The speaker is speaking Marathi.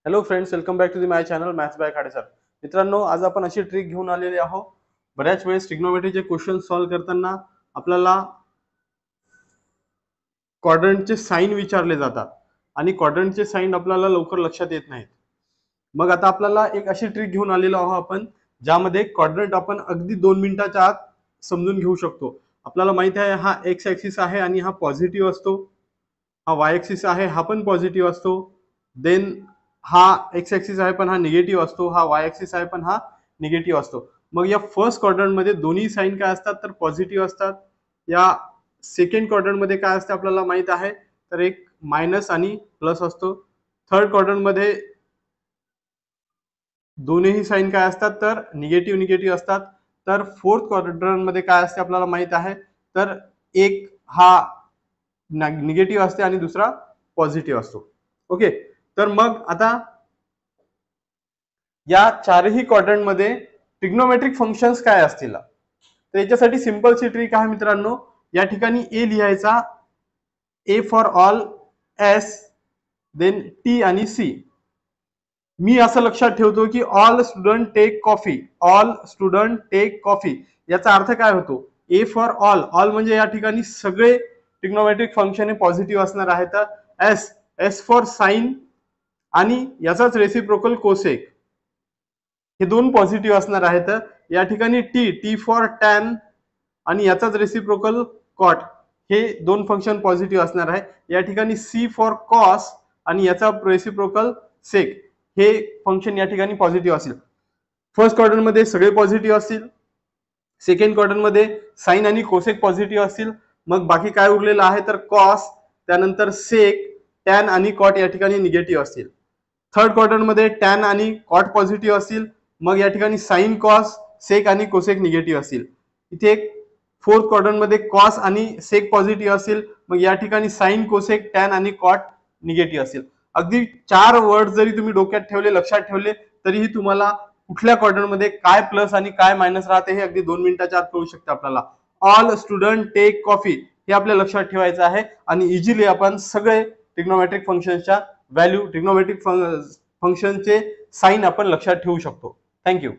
Hello friends, welcome back to the my channel maths by Khade sir. मित्रांनो, आज आपण अशी ट्रिक घेऊन आलेले आहोत. बऱ्याच वेळेस ट्रिग्नोमेट्रीचे क्वेश्चन सॉल्व्ह करताना आपल्याला क्वाड्रंटचे साइन विचारले जातात आणि क्वाड्रंटचे साइन आपल्याला लवकर लक्षात येत नाहीत. मग आता आपल्याला एक अशी ट्रिक घेऊन आलेलो आहोत आपण, ज्यामध्ये क्वाड्रंट आपण अगदी 2 मिनिटाच्या आत समजून घेऊ शकतो. आपल्याला माहिती आहे हा एक्स ऍक्सिस आहे आणि हा पॉझिटिव्ह असतो. हा वाय ऍक्सिस आहे, हा पण पॉझिटिव्ह असतो. देन हा एक्स ऍक्सिस आहे पण हा निगेटिव्ह असतो. हा वाय ऍक्सिस आहे पण हा निगेटिव्ह असतो. मग या फर्स्ट क्वाड्रंट मध्ये दोन्ही साइन काय असतात तर पॉझिटिव्ह असतात. या सेकंड क्वाड्रंट मध्ये काय असते आपल्याला माहित आहे, तर एक मायनस आणि प्लस असतो. थर्ड क्वाड्रंट मध्ये दोन्ही साइन काय असतात तर निगेटिव्ह निगेटिव्ह असतात. तर फोर्थ क्वाड्रंट मध्ये काय असते आपल्याला माहित आहे, तर एक हा निगेटिव्ह असते आणि दुसरा पॉझिटिव्ह असतो. ओके, तर मग आता या चारही क्वाड्रंट मध्ये ट्रिग्नोमेट्रिक फंक्शन्स काय असतील, तर याच्यासाठी सिंपलची ट्रिक आहे मित्रांनो. या ठिकाणी ए लिहायचा, A for all, S, then T आणि सी. मी असं लक्षात ठेवतो की all student take coffee, all student take coffee. याचा अर्थ काय होतो, ए फॉर ऑल, ऑल म्हणजे या ठिकाणी सगळे ट्रिग्नोमेट्रिक फंक्शन हे पॉझिटिव्ह असणार आहे. तर एस, एस फॉर साइन आणि याचाच रेसिप्रोकल कोसेक, हे दोन पॉझिटिव्ह असणार आहेत. या ठिकाणी टी, टी फॉर टॅन आणि याचाच रेसिप्रोकल कॉट, हे दोन फंक्शन पॉझिटिव्ह असणार आहे. या ठिकाणी सी फॉर कॉस आणि याचा रेसिप्रोकल सेक, हे फंक्शन या ठिकाणी पॉझिटिव्ह असेल. फर्स्ट क्वाड्रंट मध्ये सगळे पॉझिटिव्ह असतील. सेकंड क्वाड्रंट मध्ये साइन आणि कोसेक पॉझिटिव्ह असतील. मग बाकी काय उरलेलं आहे तर कॉस, त्यानंतर सेक, टॅन आणि कॉट या ठिकाणी निगेटिव्ह असतील. थर्ड क्वाड्रंट मध्ये टॅन आणि कॉट पॉझिटिव्ह असतील. मग या ठिकाणी साइन कॉस, सेक आणि कोसेक निगेटिव्ह असतील. इथे फोर्थ क्वाड्रंट मध्ये कॉस आणि सेक पॉझिटिव्ह असतील. मग या ठिकाणी साइन, कोसेक, टॅन आणि कॉट निगेटिव्ह असतील. अगदी 4 वर्ड जरी तुम्ही डोक्यात ठेवले, लक्षात ठेवले, तरीही तुम्हाला कुठल्या क्वाड्रंट मध्ये काय प्लस आणि काय मायनस राहते हे अगदी 2 मिनिटाच्या आत कळू शकते आपल्याला. ऑल स्टुडंट टेक कॉफी हे आपल्या लक्षात ठेवायचं आहे आणि इझिली आपण सगळे ट्रिग्नोमेट्रिक फंक्शनच्या व्हॅल्यू, ट्रिग्नोमेट्रिक फंक्शनचे साइन आपण लक्षात ठेवू शकतो. थँक्यू.